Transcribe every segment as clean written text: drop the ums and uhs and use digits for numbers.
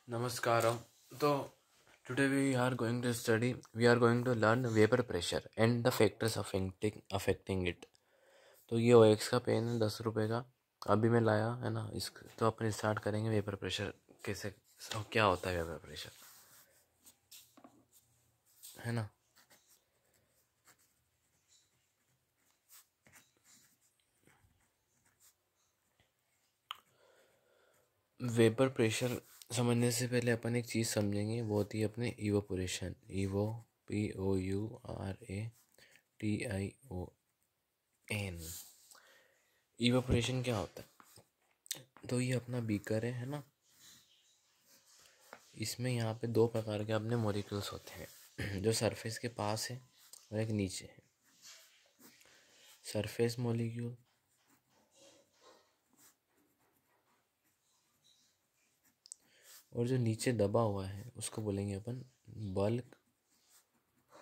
Namaskaram. So today we are going to learn vapor pressure and the factors affecting it. तो ये OX का pen है 10 रुपये का, अभी मैं लाया है ना। इस तो अपन स्टार्ट करेंगे वेपर प्रेशर कैसे, क्या होता है वेपर प्रेशर, है ना। वेपर प्रेशर समझने से पहले अपन एक चीज़ समझेंगे, वो होती है अपने इवोपोरेशन। POURATION। इवोपोरेशन क्या होता है? तो ये अपना बीकर है ना। इसमें यहाँ पे दो प्रकार के अपने मॉलिक्यूल्स होते हैं, जो सरफेस के पास है और एक नीचे है। सरफेस मॉलिक्यूल और जो नीचे दबा हुआ है उसको बोलेंगे अपन बल्क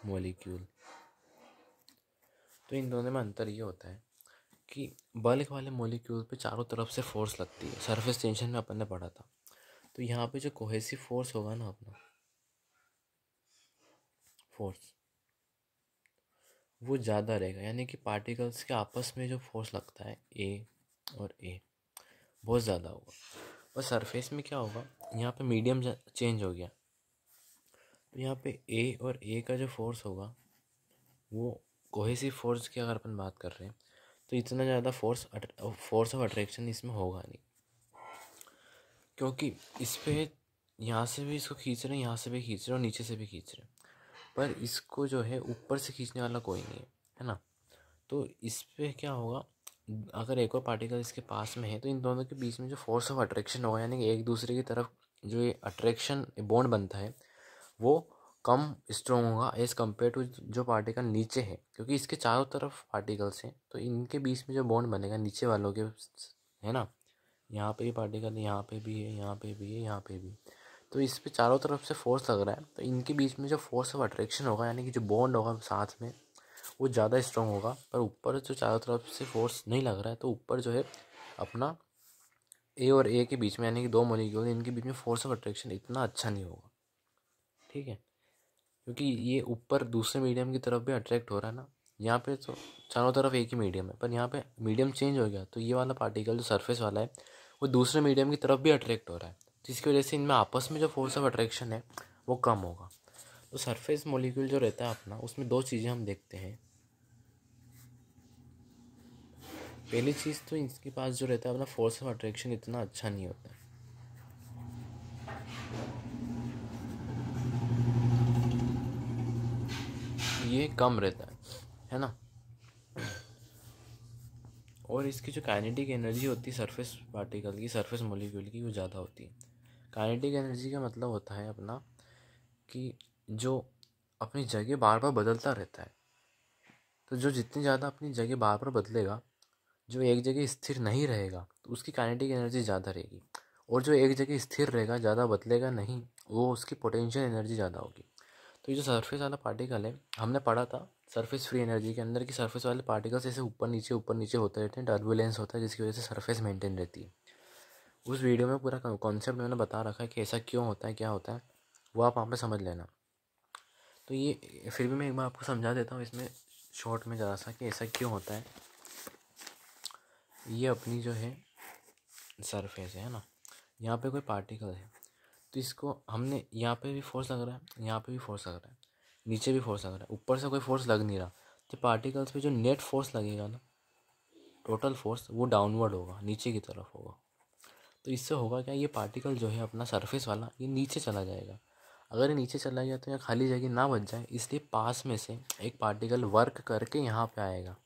मॉलिक्यूल। तो इन दोनों में अंतर ये होता है कि बल्क वाले मॉलिक्यूल पे चारों तरफ से फोर्स लगती है। सरफेस टेंशन में अपन ने पढ़ा था। तो यहाँ पे जो कोहेसिव फोर्स होगा ना, अपना फोर्स वो ज़्यादा रहेगा, यानी कि पार्टिकल्स के आपस में जो फोर्स लगता है ए और ए बहुत ज़्यादा होगा। और सरफेस में क्या होगा, यहाँ पे मीडियम चेंज हो गया, तो यहाँ पे ए और ए का जो फोर्स होगा वो कोहेसिव फोर्स की अगर अपन बात कर रहे हैं तो इतना ज़्यादा फोर्स ऑफ अट्रैक्शन इसमें होगा नहीं, क्योंकि इस पे यहाँ से भी इसको खींच रहे हैं, यहाँ से भी खींच रहे हैं और नीचे से भी खींच रहे हैं, पर इसको जो है ऊपर से खींचने वाला कोई नहीं है ना। तो इस पे क्या होगा, अगर एक और पार्टिकल इसके पास में है तो इन दोनों के बीच में जो फोर्स ऑफ अट्रैक्शन होगा, यानी कि एक दूसरे की तरफ जो ये अट्रैक्शन बॉन्ड बनता है वो कम स्ट्रॉन्ग होगा एज़ कम्पेयर टू जो पार्टिकल नीचे है, क्योंकि इसके चारों तरफ पार्टिकल्स हैं तो इनके बीच में जो बॉन्ड बनेगा नीचे वालों के, है ना। यहाँ पे भी पार्टिकल, यहाँ पे भी है, यहाँ पे भी है, यहाँ पे भी, तो इस पे चारों तरफ से फोर्स लग रहा है, तो इनके बीच में जो फोर्स ऑफ अट्रैक्शन होगा, यानी कि जो बॉन्ड होगा साथ में, वो ज़्यादा स्ट्रॉन्ग होगा। पर ऊपर जो चारों तरफ से फोर्स नहीं लग रहा है, तो ऊपर जो है अपना ए और ए के बीच में, यानी कि दो मॉलिक्यूल, इनके बीच में फोर्स ऑफ अट्रैक्शन इतना अच्छा नहीं होगा, ठीक है। क्योंकि ये ऊपर दूसरे मीडियम की तरफ भी अट्रैक्ट हो रहा है ना। यहाँ पे तो चारों तरफ एक ही मीडियम है, पर यहाँ पे मीडियम चेंज हो गया, तो ये वाला पार्टिकल जो सरफेस वाला है वो दूसरे मीडियम की तरफ भी अट्रैक्ट हो रहा है, जिसकी वजह से इनमें आपस में जो फोर्स ऑफ अट्रैक्शन है वो कम होगा। तो सरफेस मॉलिक्यूल जो रहता है अपना, उसमें दो चीज़ें हम देखते हैं। पहली चीज़ तो इसके पास जो रहता है अपना फोर्स ऑफ अट्रैक्शन इतना अच्छा नहीं होता है, ये कम रहता है ना। और इसकी जो काइनेटिक एनर्जी होती है सरफेस पार्टिकल की, सरफेस मॉलिक्यूल की, वो ज़्यादा होती है। काइनेटिक एनर्जी का मतलब होता है अपना कि जो अपनी जगह बार बार बदलता रहता है, तो जो जितनी ज़्यादा अपनी जगह बार बार बदलेगा, जो एक जगह स्थिर नहीं रहेगा तो उसकी काइनेटिक एनर्जी ज़्यादा रहेगी, और जो एक जगह स्थिर रहेगा, ज़्यादा बदलेगा नहीं, वो उसकी पोटेंशियल एनर्जी ज़्यादा होगी। तो ये जो सरफेस वाला पार्टिकल है, हमने पढ़ा था सरफेस फ्री एनर्जी के अंदर कि सरफेस वाले पार्टिकल्स ऐसे ऊपर नीचे होते रहते हैं, टर्बुलेंस होता है, जिसकी वजह से सरफेस मेंटेन रहती है। उस वीडियो में पूरा कॉन्सेप्ट मैंने बता रखा है कि ऐसा क्यों होता है, क्या होता है, वो आप वहाँ पे समझ लेना। तो ये फिर भी मैं एक बार आपको समझा देता हूँ इसमें शॉर्ट में ज़रा सा कि ऐसा क्यों होता है। ये अपनी जो है सरफेस है ना, यहाँ पे कोई पार्टिकल है, तो इसको हमने यहाँ पे भी फोर्स लग रहा है, यहाँ पे भी फोर्स लग रहा है, नीचे भी फोर्स लग रहा है, ऊपर से कोई फोर्स लग नहीं रहा, तो पार्टिकल्स पे जो नेट फोर्स लगेगा ना, टोटल फोर्स, वो डाउनवर्ड होगा, नीचे की तरफ होगा। तो इससे होगा क्या, ये पार्टिकल जो है अपना सरफेस वाला, ये नीचे चला जाएगा। अगर ये नीचे चला गया तो यहाँ खाली जगह ना बच जाए, इसलिए पास में से एक पार्टिकल वर्क करके यहाँ पे आएगा।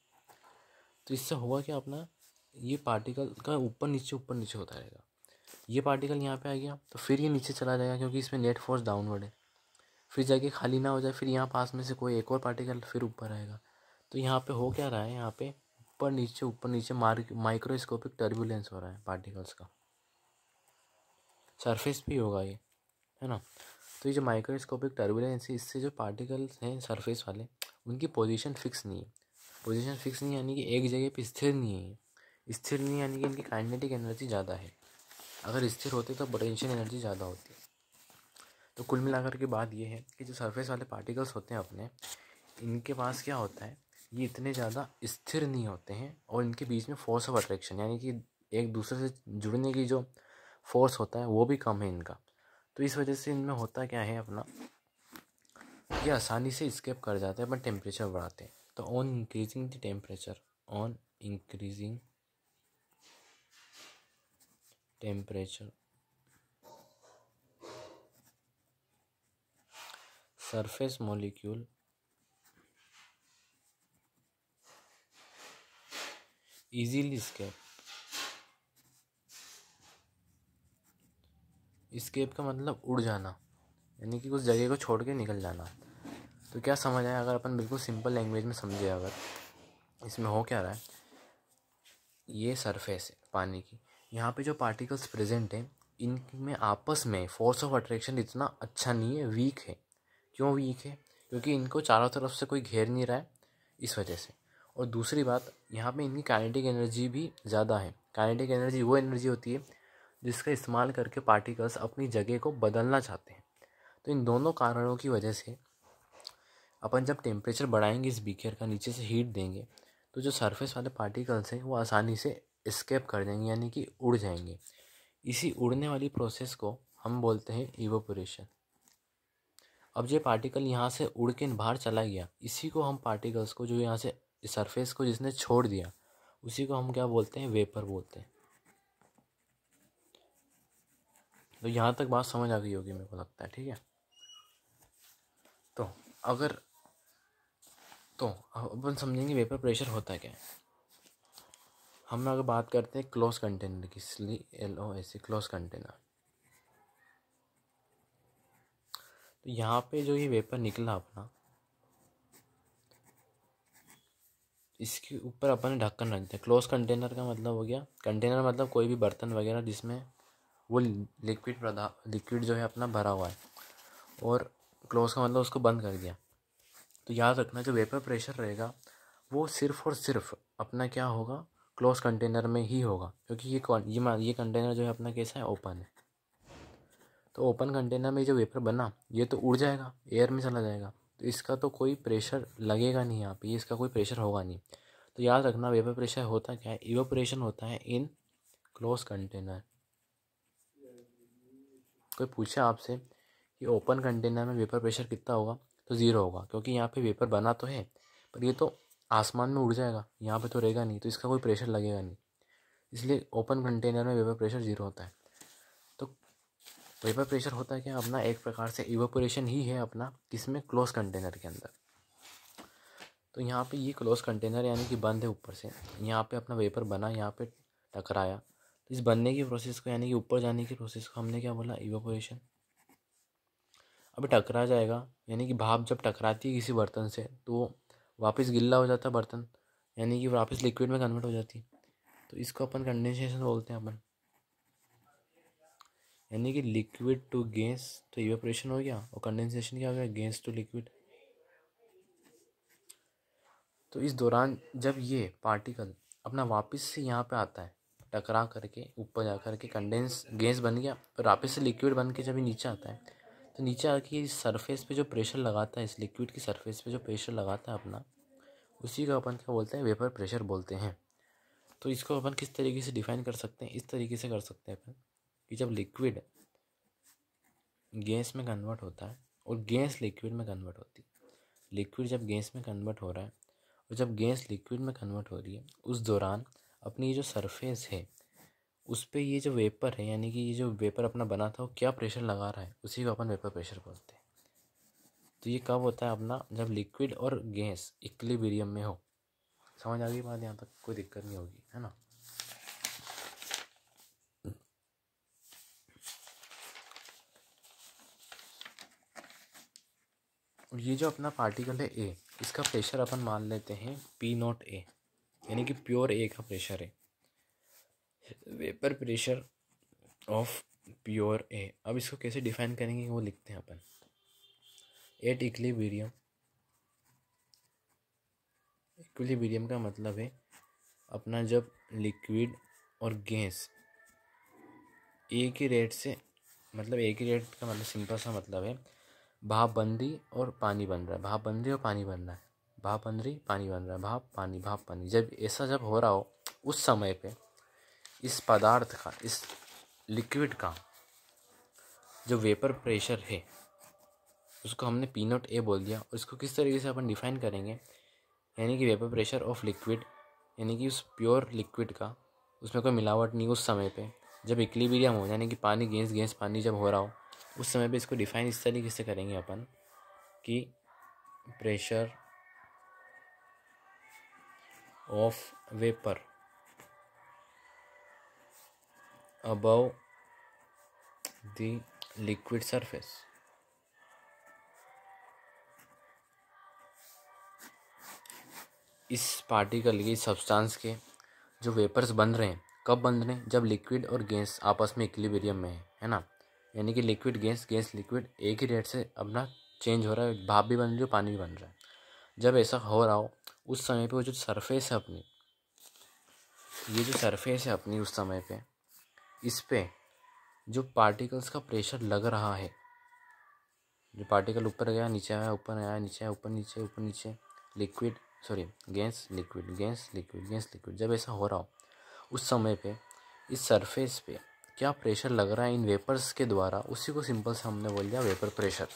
तो इससे होगा क्या, अपना ये पार्टिकल का ऊपर नीचे होता रहेगा। ये पार्टिकल यहाँ पे आ गया तो फिर ये नीचे चला जाएगा, क्योंकि इसमें नेट फोर्स डाउनवर्ड है। फिर जगह खाली ना हो जाए, फिर यहाँ पास में से कोई एक और पार्टिकल फिर ऊपर आएगा। तो यहाँ पे हो क्या रहा है, यहाँ पे ऊपर नीचे माइक्रोस्कोपिक टर्बुलेंस हो रहा है पार्टिकल्स का। सरफेस भी होगा ये, है ना। तो ये जो माइक्रोस्कोपिक टर्बुलेंस है, इससे जो पार्टिकल्स हैं सरफेस वाले, उनकी पोजीशन फिक्स नहीं है। पोजीशन फिक्स नहीं यानी कि एक जगह पे स्थिर नहीं है। स्थिर नहीं यानी कि इनकी काइनेटिक एनर्जी ज़्यादा है। अगर स्थिर होते तो पोटेंशियल एनर्जी ज़्यादा होती है। तो कुल मिलाकर के बात ये है कि जो सरफेस वाले पार्टिकल्स होते हैं अपने, इनके पास क्या होता है, ये इतने ज़्यादा स्थिर नहीं होते हैं और इनके बीच में फोर्स ऑफ अट्रैक्शन यानी कि एक दूसरे से जुड़ने की जो फोर्स होता है वो भी कम है इनका। तो इस वजह से इनमें होता क्या है अपना, ये आसानी से स्केप कर जाते हैं अपन टेम्परेचर बढ़ाते हैं। तो on increasing the temperature, on increasing temperature surface molecule easily escape। escape का मतलब उड़ जाना, यानी कि उस जगह को छोड़ के निकल जाना। तो क्या समझ आया अगर अपन बिल्कुल सिंपल लैंग्वेज में समझे, अगर इसमें हो क्या रहा है, ये सरफेस है पानी की, यहाँ पे जो पार्टिकल्स प्रेजेंट हैं इनमें आपस में फोर्स ऑफ अट्रैक्शन इतना अच्छा नहीं है, वीक है। क्यों वीक है? क्योंकि इनको चारों तरफ से कोई घेर नहीं रहा है, इस वजह से। और दूसरी बात, यहाँ पे इनकी काइनेटिक एनर्जी भी ज़्यादा है। काइनेटिक एनर्जी वो एनर्जी होती है जिसका इस्तेमाल करके पार्टिकल्स अपनी जगह को बदलना चाहते हैं। तो इन दोनों कारणों की वजह से अपन जब टेम्परेचर बढ़ाएंगे इस बीकर का, नीचे से हीट देंगे, तो जो सरफेस वाले पार्टिकल्स हैं वो आसानी से एस्केप कर जाएंगे, यानी कि उड़ जाएंगे। इसी उड़ने वाली प्रोसेस को हम बोलते हैं इवोपोरेशन। अब ये पार्टिकल यहाँ से उड़ के बाहर चला गया, इसी को हम पार्टिकल्स को जो यहाँ से सरफेस को जिसने छोड़ दिया, उसी को हम क्या बोलते हैं, वेपर बोलते हैं। तो यहाँ तक बात समझ आ गई होगी मेरे को लगता है, ठीक है। तो अगर अपन समझेंगे वेपर प्रेशर होता है क्या है। हम अगर बात करते हैं क्लोज कंटेनर की, इसलिए LOS क्लोज कंटेनर। तो यहाँ पे जो ये वेपर निकला अपना, इसके ऊपर अपन ने ढक्कन रख दिया। क्लोज कंटेनर का मतलब हो गया, कंटेनर मतलब कोई भी बर्तन वगैरह जिसमें वो लिक्विड जो है अपना भरा हुआ है, और क्लोज का मतलब उसको बंद कर दिया। तो याद रखना जो वेपर प्रेशर रहेगा वो सिर्फ और सिर्फ अपना क्या होगा, क्लोज कंटेनर में ही होगा, क्योंकि ये कंटेनर जो है अपना कैसा है, ओपन है। तो ओपन कंटेनर में जो वेपर बना ये तो उड़ जाएगा, एयर में चला जाएगा, तो इसका तो कोई प्रेशर लगेगा नहीं यहाँ पे, इसका कोई प्रेशर होगा नहीं। तो याद रखना वेपर प्रेशर होता क्या है, इवेपोरेशन होता है इन क्लोज कंटेनर। कोई पूछे आपसे कि ओपन कंटेनर में वेपर प्रेशर कितना होगा, तो 0 होगा, क्योंकि यहाँ पे वेपर बना तो है पर ये तो आसमान में उड़ जाएगा, यहाँ पे तो रहेगा नहीं, तो इसका कोई प्रेशर लगेगा नहीं, इसलिए ओपन कंटेनर में वेपर प्रेशर 0 होता है। तो वेपर प्रेशर होता है क्या, अपना एक प्रकार से इवेपोरेशन ही है अपना, किसमें, क्लोज कंटेनर के अंदर। तो यहाँ पे ये क्लोज कंटेनर यानी कि बंद है ऊपर से, यहाँ पे अपना वेपर बना, यहाँ पे टकराया, तो इस बनने की प्रोसेस को यानी कि ऊपर जाने की प्रोसेस को हमने क्या बोला, इवेपोरेशन। अब टकरा जाएगा, यानी कि भाप जब टकराती है किसी बर्तन से तो वो वापस गिल्ला हो जाता है बर्तन, यानी कि वापस लिक्विड में कन्वर्ट हो जाती है, तो इसको अपन कंडेंसेशन बोलते हैं अपन, यानी कि लिक्विड टू गैस। तो इवेपोरेशन हो गया, और कंडेंसेशन क्या हो गया, गैस टू लिक्विड। तो इस दौरान जब ये पार्टिकल अपना वापस से यहाँ पे आता है, टकरा करके ऊपर जा करके कंडेंस गैस बन गया, और वापस से लिक्विड बन के जब ये नीचे आता है, तो नीचे आके इस सरफेस पे जो प्रेशर लगाता है, इस लिक्विड की सरफेस पे जो प्रेशर लगाता है अपना, उसी को अपन क्या बोलते हैं, वेपर प्रेशर बोलते हैं। तो इसको अपन किस तरीके से डिफाइन कर सकते हैं, इस तरीके से कर सकते हैं अपन कि जब लिक्विड गैस में कन्वर्ट होता है और गैस लिक्विड में कन्वर्ट होती है, लिक्विड जब गैस में कन्वर्ट हो रहा है और जब गैस लिक्विड में कन्वर्ट हो रही है, उस दौरान अपनी जो सरफेस है उस पर ये जो वेपर है, यानी कि ये जो वेपर अपना बना था वो क्या प्रेशर लगा रहा है, उसी को अपन वेपर प्रेशर बोलते हैं। तो ये कब होता है अपना, जब लिक्विड और गैस इक्विलिब्रियम में हो। समझ आ गई बात, यहाँ तक कोई दिक्कत नहीं होगी, है ना। और ये जो अपना पार्टिकल है ए, इसका प्रेशर अपन मान लेते हैं P0A, यानी कि प्योर ए का प्रेशर है, वेपर प्रेशर ऑफ प्योर ए। अब इसको कैसे डिफाइन करेंगे वो लिखते हैं अपन, एट इक्विलिब्रियम। इक्विलिब्रियम का मतलब है अपना जब लिक्विड और गैस ए के रेट से मतलब एक ही रेट का मतलब सिंपल सा मतलब है, भाप बन रही और पानी बन रहा है, भाप बन रही और पानी बन रहा है, भाप बन रही पानी बन रहा है, भाप पानी। जब ऐसा जब हो रहा हो उस समय पे इस पदार्थ का, इस लिक्विड का जो वेपर प्रेशर है उसको हमने पी नॉट ए बोल दिया। और इसको किस तरीके से अपन डिफाइन करेंगे, यानी कि वेपर प्रेशर ऑफ लिक्विड, यानी कि उस प्योर लिक्विड का, उसमें कोई मिलावट नहीं उस समय पे, जब इक्विलिब्रियम हो, यानी कि पानी गैस गैस पानी जब हो रहा हो उस समय पे इसको डिफाइन इस तरीके से करेंगे अपन कि pressure of vapour above the liquid surface. इस पार्टिकल के, इस सब्सटेंस के जो वेपर्स बन रहे हैं, कब बन रहे हैं, जब लिक्विड और गैस आपस में इक्विलिब्रियम में है ना, यानी कि लिक्विड गैस गैस लिक्विड एक ही रेट से अपना चेंज हो रहा है, भाप भी बन रही है पानी भी बन रहा है। जब ऐसा हो रहा हो उस समय पे वो जो सरफेस है अपनी, ये जो सरफेस है अपनी उस समय पे, इस पे जो पार्टिकल्स का प्रेशर लग रहा है, जो पार्टिकल ऊपर गया नीचे आया, ऊपर आया नीचे आया, ऊपर नीचे liquid sorry gas liquid gas liquid gas liquid, जब ऐसा हो रहा हो उस समय पे इस सरफेस पे क्या प्रेशर लग रहा है इन वेपर्स के द्वारा, उसी को सिंपल से हमने बोल दिया vapour pressure.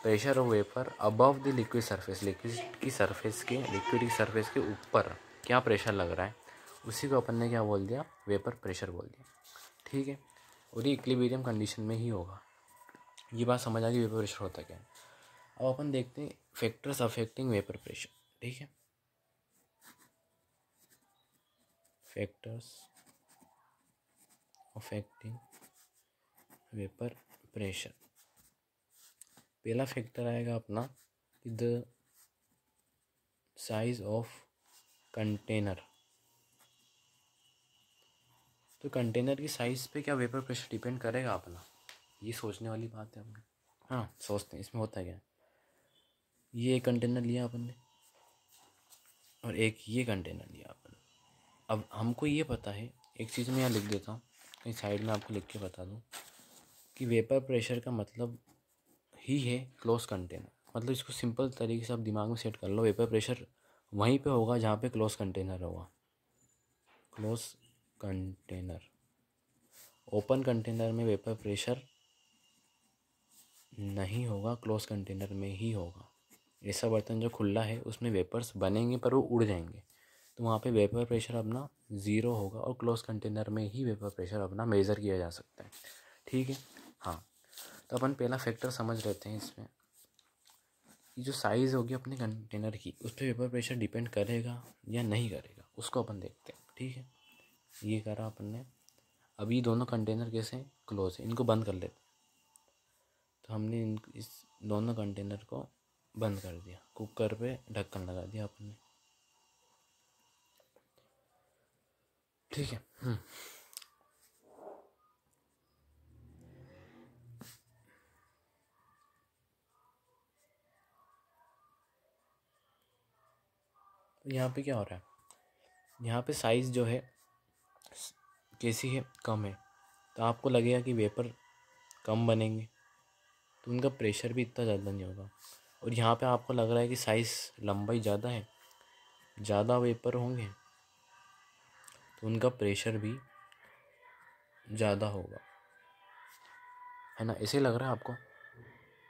Pressure of vapour above the liquid surface, liquid की सरफेस के, लिक्विड की सरफेस के ऊपर क्या प्रेशर लग रहा है उसी को अपन ने क्या बोल दिया, वेपर प्रेशर बोल दिया। ठीक है, और ये इक्विलिब्रियम कंडीशन में ही होगा। ये बात समझ आ गई वेपर प्रेशर होता क्या है। अब अपन देखते हैं फैक्टर्स अफेक्टिंग वेपर प्रेशर। ठीक है, फैक्टर्स अफेक्टिंग वेपर प्रेशर। पहला फैक्टर आएगा अपना कि द साइज ऑफ कंटेनर। तो कंटेनर की साइज़ पे क्या वेपर प्रेशर डिपेंड करेगा अपना, ये सोचने वाली बात है अपनी। हाँ सोचते हैं इसमें होता क्या है। ये एक कंटेनर लिया अपन ने और एक ये कंटेनर लिया अपन ने। अब हमको ये पता है, एक चीज़ मैं यहाँ लिख देता हूँ कहीं साइड में, आपको लिख के बता दूँ कि वेपर प्रेशर का मतलब ही है क्लोज कंटेनर। मतलब इसको सिंपल तरीके से आप दिमाग में सेट कर लो, वेपर प्रेशर वहीं पे होगा जहाँ पे क्लोज कंटेनर होगा। क्लोज कंटेनर, ओपन कंटेनर में वेपर प्रेशर नहीं होगा, क्लोज कंटेनर में ही होगा। ऐसा बर्तन जो खुला है उसमें वेपर्स बनेंगे पर वो उड़ जाएंगे, तो वहाँ पे वेपर प्रेशर अपना ज़ीरो होगा और क्लोज कंटेनर में ही वेपर प्रेशर अपना मेज़र किया जा सकता है। ठीक है, हाँ तो अपन पहला फैक्टर समझ लेते हैं इसमें, ये जो साइज़ होगी अपने कंटेनर की उस पर वेपर प्रेशर डिपेंड करेगा या नहीं करेगा, उसको अपन देखते हैं। ठीक है, ये करा अपन ने। अभी दोनों कंटेनर कैसे क्लोज है, इनको बंद कर लेते हैं। तो हमने इस दोनों कंटेनर को बंद कर दिया, कुकर पे ढक्कन लगा दिया आपने। ठीक है, तो यहाँ पे क्या हो रहा है, यहाँ पे साइज़ जो है कैसी है, कम है, तो आपको लगेगा कि वेपर कम बनेंगे तो उनका प्रेशर भी इतना ज़्यादा नहीं होगा। और यहाँ पे आपको लग रहा है कि साइज़ लंबाई ज़्यादा है, ज़्यादा वेपर होंगे तो उनका प्रेशर भी ज़्यादा होगा, है ना। ऐसे लग रहा है आपको,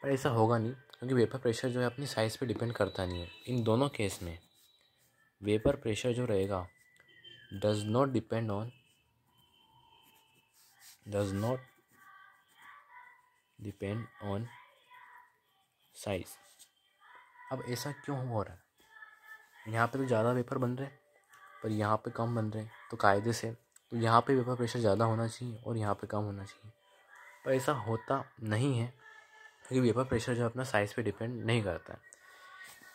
पर ऐसा होगा नहीं, क्योंकि वेपर प्रेशर जो है अपनी साइज़ पे डिपेंड करता नहीं है। इन दोनों केस में वेपर प्रेशर जो रहेगा does not depend on size. अब ऐसा क्यों हो रहा है, यहाँ पे तो ज़्यादा वेपर बन रहे हैं पर यहाँ पे कम बन रहे हैं, तो कायदे से तो यहाँ पे वेपर प्रेशर ज़्यादा होना चाहिए और यहाँ पे कम होना चाहिए, पर ऐसा होता नहीं है, क्योंकि वेपर प्रेशर जो अपना साइज़ पे डिपेंड नहीं करता है।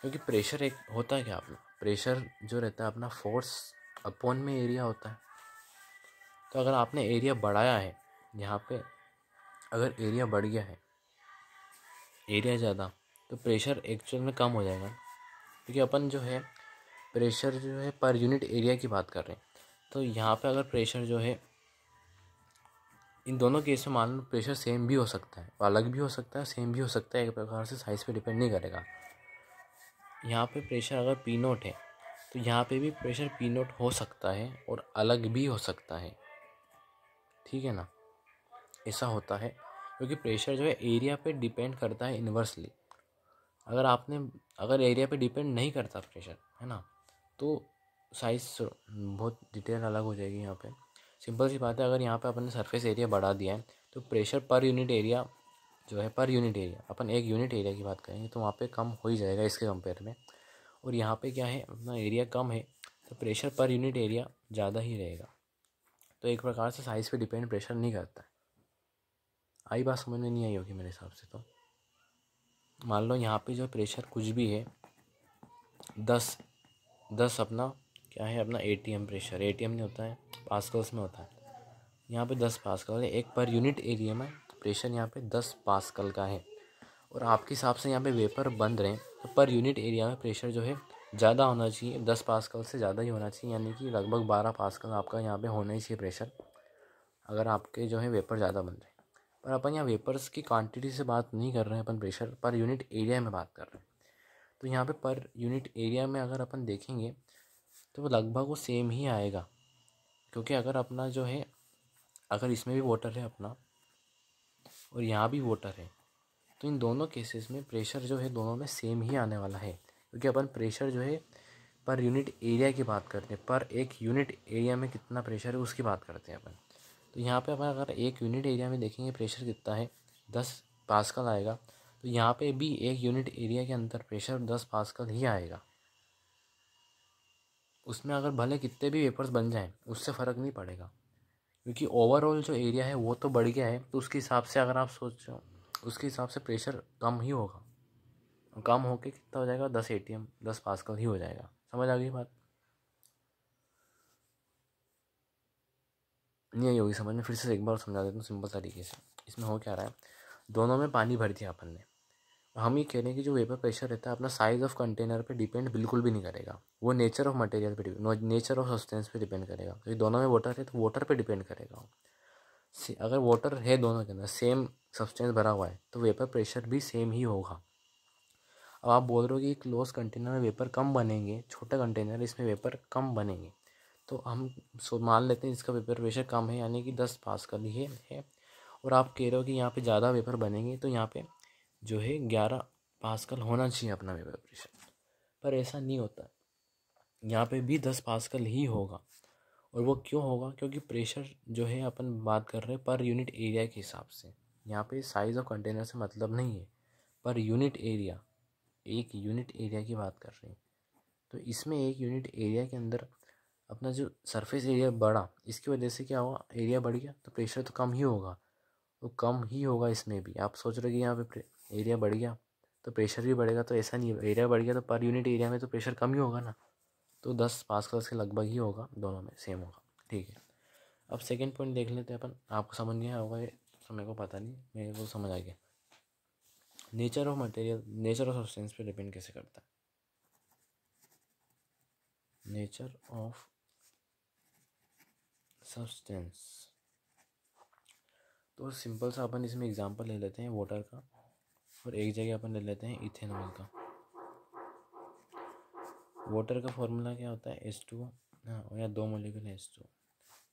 क्योंकि प्रेशर एक होता है क्या अपना, प्रेशर जो रहता है अपना फोर्स अपॉन में एरिया होता है। तो अगर आपने एरिया बढ़ाया है, यहाँ पे अगर एरिया बढ़ गया है, एरिया ज़्यादा, तो प्रेशर एक्चुअल में कम हो जाएगा, क्योंकि अपन जो है प्रेशर जो है पर यूनिट एरिया की बात कर रहे हैं। तो यहाँ पे अगर प्रेशर जो है इन दोनों केस में मान लो प्रेशर सेम भी हो सकता है, अलग भी हो सकता है, सेम भी हो सकता है, एक प्रकार से साइज़ पे डिपेंड नहीं करेगा। यहाँ पे प्रेशर अगर पी नोट है तो यहाँ पे भी प्रेशर पी नोट हो सकता है और अलग भी हो सकता है, ठीक है ना। ऐसा होता है क्योंकि प्रेशर जो है एरिया पे डिपेंड करता है इन्वर्सली। अगर एरिया पे डिपेंड नहीं करता प्रेशर, है ना, तो साइज़ बहुत डिटेल अलग हो जाएगी। यहाँ पे सिंपल सी बात है, अगर यहाँ पे अपन ने सरफेस एरिया बढ़ा दिया है तो प्रेशर पर यूनिट एरिया जो है, पर यूनिट एरिया, अपन एक यूनिट एरिया की बात करेंगे तो वहाँ पे कम हो ही जाएगा इसके कंपेयर में। और यहाँ पे क्या है, अपना एरिया कम है तो प्रेशर पर यूनिट एरिया ज़्यादा ही रहेगा। तो एक प्रकार से साइज़ पे डिपेंड प्रेशर नहीं करता है। आई बात समझ में नहीं आई होगी मेरे हिसाब से। तो मान लो यहाँ पे जो प्रेशर कुछ भी है, 10 अपना क्या है, अपना एटीएम प्रेशर, एटीएम नहीं होता है, पास्कल्स में होता है। यहाँ पे 10 पास्कल है, एक पर यूनिट एरिया में प्रेशर यहाँ पे 10 पास्कल का है। और आपके हिसाब से यहाँ पे वेपर बंद रहे तो पर यूनिट एरिया में प्रेशर जो है ज़्यादा होना चाहिए, 10 पास्कल से ज़्यादा ही होना चाहिए, यानी कि लगभग 12 पास्कल आपका यहाँ पे होना ही चाहिए प्रेशर, अगर आपके जो है वेपर ज़्यादा बन रहे हैं। पर अपन यहाँ वेपर्स की क्वांटिटी से बात नहीं कर रहे हैं, अपन प्रेशर पर यूनिट एरिया में बात कर रहे हैं। तो यहाँ पे पर यूनिट एरिया में अगर अपन देखेंगे तो वो लगभग वो सेम ही आएगा, क्योंकि अगर अपना जो है, अगर इसमें भी वाटर है अपना और यहाँ भी वाटर है तो इन दोनों केसेस में प्रेशर जो है दोनों में सेम ही आने वाला है, क्योंकि अपन प्रेशर जो है पर यूनिट एरिया की बात करते हैं, पर एक यूनिट एरिया में कितना प्रेशर है उसकी बात करते हैं अपन। तो यहाँ पे अपन अगर एक यूनिट एरिया में देखेंगे प्रेशर कितना है, 10 पास्कल आएगा, तो यहाँ पे भी एक यूनिट एरिया के अंदर प्रेशर 10 पास्कल ही आएगा। उसमें अगर भले कितने भी वेपर्स बन जाएं उससे फ़र्क नहीं पड़ेगा, क्योंकि ओवरऑल जो एरिया है वो तो बढ़ गया है। तो उसके हिसाब से अगर आप सोचो, उसके हिसाब से प्रेशर कम ही होगा, कम होके कितना हो जाएगा, 10 एटीएम 10 पास्कल ही हो जाएगा। समझ आ गई बात? नहीं आई होगी समझ में, फिर से एक बार समझा देता हूँ सिंपल तरीके से। इसमें हो क्या रहा है, दोनों में पानी भर दिया अपन ने, हम ये कह रहे हैं कि जो वेपर प्रेशर रहता है अपना साइज़ ऑफ कंटेनर पे डिपेंड बिल्कुल भी नहीं करेगा, वो नेचर ऑफ मटेरियल पे डिपेंड, नेचर ऑफ सब्सटेंस पे डिपेंड करेगा। तो दोनों में वाटर है तो वाटर पे डिपेंड करेगा। अगर वाटर है दोनों के अंदर, सेम सब्सटेंस भरा हुआ है, तो वेपर प्रेशर भी सेम ही होगा। अब आप बोल रहे हो कि क्लोज कंटेनर में वेपर कम बनेंगे, छोटा कंटेनर इसमें वेपर कम बनेंगे, तो हम मान लेते हैं इसका वेपर प्रेशर कम है, यानी कि 10 पास्कल ही है। और आप कह रहे हो कि यहाँ पे ज़्यादा वेपर बनेंगे तो यहाँ पे जो है 11 पास्कल होना चाहिए अपना वेपर प्रेशर, पर ऐसा नहीं होता। यहाँ पे भी 10 पास्कल ही होगा। और वो क्यों होगा, क्योंकि प्रेशर जो है अपन बात कर रहे हैं पर यूनिट एरिया के हिसाब से। यहाँ पे साइज़ ऑफ कंटेनर से मतलब नहीं है, पर यूनिट एरिया, एक यूनिट एरिया की बात कर रहे हैं। तो इसमें एक यूनिट एरिया के अंदर अपना जो सरफेस एरिया बढ़ा, इसकी वजह से क्या हुआ, एरिया बढ़ गया तो प्रेशर तो कम ही होगा, तो कम ही होगा इसमें भी। आप सोच रहे हो कि यहाँ पे एरिया बढ़ गया तो प्रेशर भी बढ़ेगा, तो ऐसा नहीं है। एरिया बढ़ गया तो पर यूनिट एरिया में तो प्रेशर कम ही होगा ना, तो 10 पास्कल के लगभग ही होगा, दोनों में सेम होगा। ठीक है, अब सेकेंड पॉइंट देख लेते हैं अपन। आपको समझ नहीं आया होगा ये, तो मेरे को पता नहीं, मेरे को समझ आ गया। Nature of material, nature of substance पे डिपेंड कैसे करता है, नेचर ऑफ सब्सटेंस। तो सिंपल सा अपन इसमें एग्जांपल ले लेते हैं वाटर का, और एक जगह अपन ले लेते हैं इथेनॉल का। वाटर का फॉर्मूला क्या होता है, H2O, हाँ, या दो मॉलिक्यूल है H2O।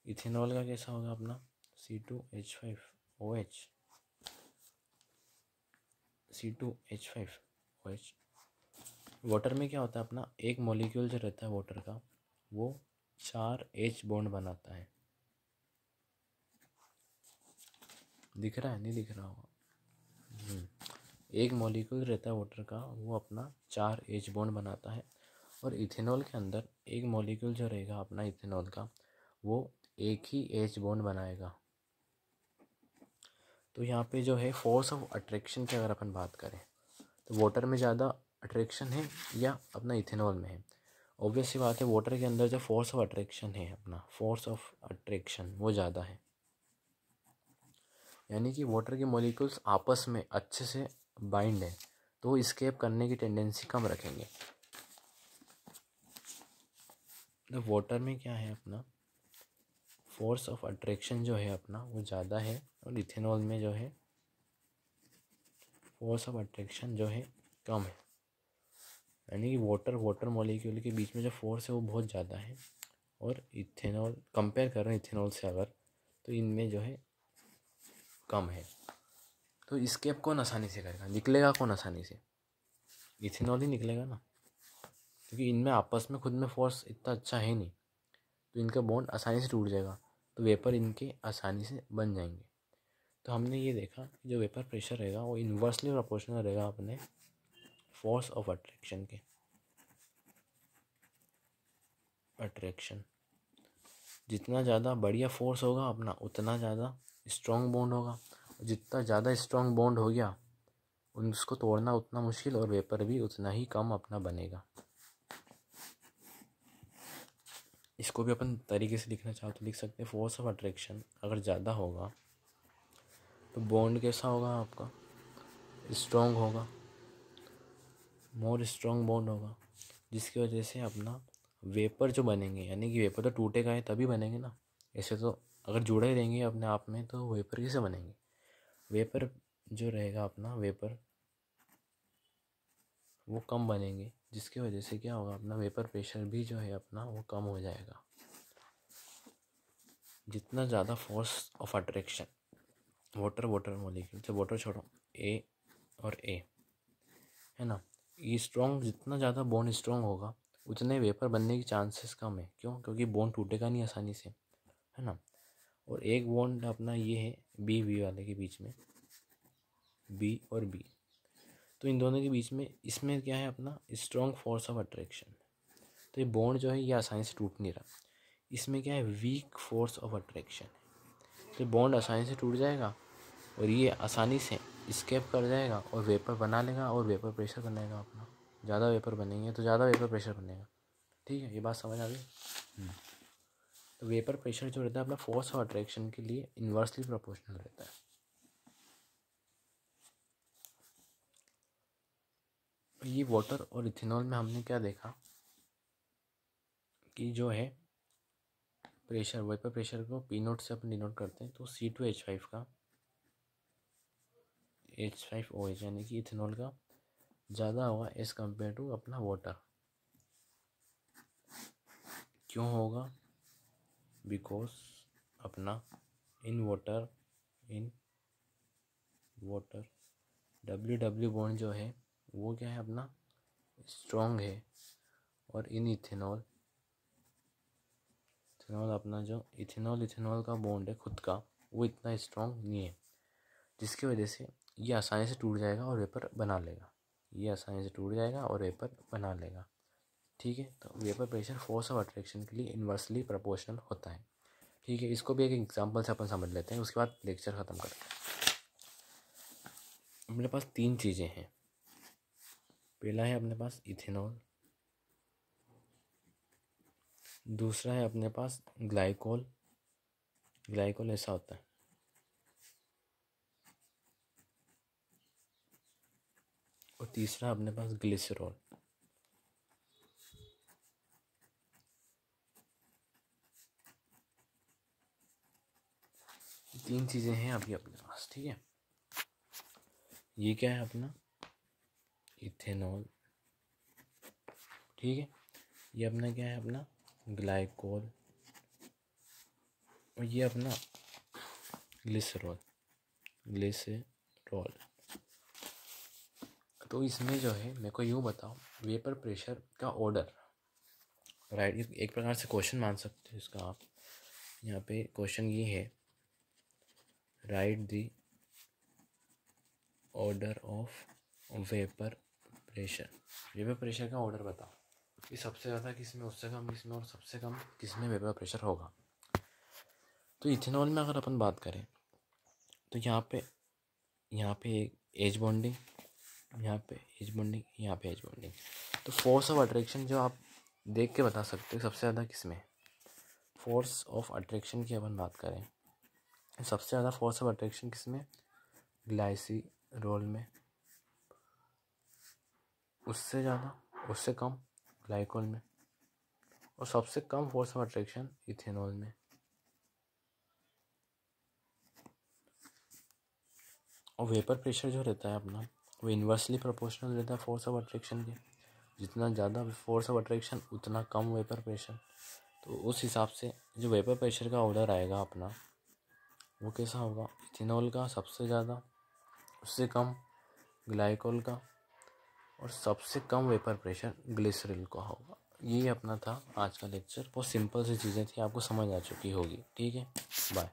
इथेनॉल का कैसा होगा अपना, C2H5OH, C2H5OH। वाटर में क्या होता है अपना, एक मॉलिक्यूल जो रहता है वाटर का वो 4 H बॉन्ड बनाता है। दिख रहा है, नहीं दिख रहा होगा। एक मॉलिक्यूल रहता है वाटर का, वो अपना 4 H बॉन्ड बनाता है। और इथेनॉल के अंदर एक मॉलिक्यूल जो रहेगा अपना इथेनॉल का, वो एक ही H बॉन्ड बनाएगा। तो यहाँ पे जो है फोर्स ऑफ अट्रैक्शन की अगर अपन बात करें तो वाटर में ज़्यादा अट्रैक्शन है या अपना इथेनॉल में है। ऑब्वियस सी बात है, वाटर के अंदर जो फोर्स ऑफ अट्रैक्शन है, अपना फोर्स ऑफ अट्रैक्शन वो ज़्यादा है, यानी कि वाटर के मॉलिक्यूल्स आपस में अच्छे से बाइंड है तो एस्केप करने की टेंडेंसी कम रखेंगे। तो वाटर में क्या है अपना, फोर्स ऑफ अट्रैक्शन जो है अपना वो ज़्यादा है, और इथेनॉल में जो है फोर्स ऑफ अट्रैक्शन जो है कम है। यानी कि वाटर मॉलिक्यूल के बीच में जो फोर्स है वो बहुत ज़्यादा है, और इथेनॉल कंपेयर कर रहे हैं इथेनॉल से अगर, तो इनमें जो है कम है। तो इस्केप कौन आसानी से करेगा, निकलेगा कौन आसानी से? इथेनॉल ही निकलेगा ना, क्योंकि इनमें आपस में खुद में फोर्स इतना अच्छा है नहीं, तो इनका बॉन्ड आसानी से टूट जाएगा, तो वेपर इनके आसानी से बन जाएंगे। तो हमने ये देखा कि जो वेपर प्रेशर रहेगा वो इन्वर्सली प्रोपोर्शनल रहेगा अपने फोर्स ऑफ अट्रैक्शन। जितना ज़्यादा बढ़िया फोर्स होगा अपना, उतना ज़्यादा स्ट्रॉन्ग बॉन्ड होगा, और जितना ज़्यादा स्ट्रॉन्ग बॉन्ड हो गया उसको तोड़ना उतना मुश्किल, और वेपर भी उतना ही कम अपना बनेगा। इसको भी अपन तरीके से लिखना चाहो तो लिख सकते हैं, फोर्स ऑफ अट्रैक्शन अगर ज़्यादा होगा तो बॉन्ड कैसा होगा आपका, स्ट्रॉन्ग होगा, मोर स्ट्रॉन्ग बॉन्ड होगा, जिसकी वजह से अपना वेपर जो बनेंगे, यानी कि वेपर तो टूटेगा है तभी बनेंगे ना, ऐसे तो अगर जुड़े रहेंगे अपने आप में तो वेपर कैसे बनेंगे? वेपर जो रहेगा अपना, वेपर वो कम बनेंगे, जिसकी वजह से क्या होगा, अपना वेपर प्रेशर भी जो है अपना वो कम हो जाएगा। जितना ज़्यादा force of attraction water molecule से, वाटर छोड़ो, ए और ए है ना, ये स्ट्रॉन्ग, जितना ज़्यादा बॉन्ड स्ट्रॉन्ग होगा उतने वेपर बनने की चांसेस कम है। क्यों? क्योंकि बॉन्ड टूटेगा नहीं आसानी से, है ना। और एक बॉन्ड अपना ये है बी वी वाले के बीच में, बी और बी, तो इन दोनों के बीच में इसमें क्या है अपना स्ट्रॉन्ग फोर्स ऑफ अट्रैक्शन। तो ये बॉन्ड जो है ये आसानी से टूट नहीं रहा, इसमें क्या है वीक फोर्स ऑफ अट्रैक्शन। तो बॉन्ड आसानी से टूट जाएगा और ये आसानी से स्केप कर जाएगा और वेपर बना लेगा, और वेपर प्रेशर बनेगा अपना, ज़्यादा वेपर बनेंगे तो ज़्यादा वेपर प्रेशर बनेगा। ठीक है, ये बात समझ आ गई। तो वेपर प्रेशर जो रहता है अपना फोर्स ऑफ अट्रैक्शन के लिए इन्वर्सली प्रोपोर्शनल रहता है। ये वाटर और इथेनॉल में हमने क्या देखा कि जो है प्रेशर, वेपर प्रेशर को पी नोट से अपन डिनोट करते हैं, तो C2H5 का H5OH यानी कि इथेनॉल का ज़्यादा होगा एज़ कम्पेयर टू अपना वाटर। क्यों होगा? बिकॉज अपना इन वाटर W बॉन्ड जो है वो क्या है अपना स्ट्रॉन्ग है, और इन इथेनॉल अपना जो इथेनॉल का बॉन्ड है खुद का वो इतना स्ट्रॉन्ग नहीं है, जिसकी वजह से ये आसानी से टूट जाएगा और वेपर बना लेगा। ये आसानी से टूट जाएगा और वेपर बना लेगा। ठीक है, तो vapour pressure force of attraction के लिए इन्वर्सली प्रोपोर्शनल होता है। ठीक है, इसको भी एक एग्जांपल से अपन समझ लेते हैं, उसके बाद लेक्चर ख़त्म करते हैं। अपने पास तीन चीज़ें हैं। पहला है अपने पास इथेनॉल, दूसरा है अपने पास ग्लाइकोल ऐसा होता है, और तीसरा अपने पास ग्लिसरॉल। तीन चीज़ें हैं अभी अपने पास। ठीक है, ये क्या है अपना इथेनॉल, ठीक है, ये अपना क्या है अपना ग्लाइकोल, और ये अपना ग्लिसरॉल। तो इसमें जो है मेरे को यूँ बताओ, वेपर प्रेशर का ऑर्डर, राइट, एक प्रकार से क्वेश्चन मान सकते हो इसका आप। यहाँ पे क्वेश्चन ये है, right the order of vapour pressure का ऑर्डर बताओ कि सबसे ज़्यादा किसमें, उससे कम किसमें, और सबसे कम किसमें वेपर प्रेशर होगा। तो इथेनॉल में अगर अपन बात करें तो यहाँ पे एक एज बॉन्डिंग, यहाँ पे एज बॉन्डिंग, तो फोर्स ऑफ अट्रैक्शन जो आप देख के बता सकते हो सबसे ज़्यादा किस में, फोर्स ऑफ अट्रैक्शन की अपन बात करें, सबसे ज़्यादा फोर्स ऑफ अट्रैक्शन किस में, ग्लाइसिरोल में, उससे ज़्यादा, उससे कम ग्लाइकोल में, और सबसे कम फोर्स ऑफ अट्रैक्शन इथेनॉल में। और वेपर प्रेशर जो रहता है अपना वो इन्वर्सली प्रोपोर्शनल रहता है फोर्स ऑफ अट्रैक्शन के। जितना ज़्यादा फोर्स ऑफ अट्रैक्शन उतना कम वेपर प्रेशर। तो उस हिसाब से जो वेपर प्रेशर का ऑर्डर आएगा अपना वो कैसा होगा, इथेनॉल का सबसे ज़्यादा, उससे कम ग्लाइकोल का, और सबसे कम वेपर प्रेशर ग्लिसरॉल का होगा। ये अपना था आज का लेक्चर। बहुत सिंपल सी चीज़ें थी, आपको समझ आ चुकी होगी। ठीक है, बाय।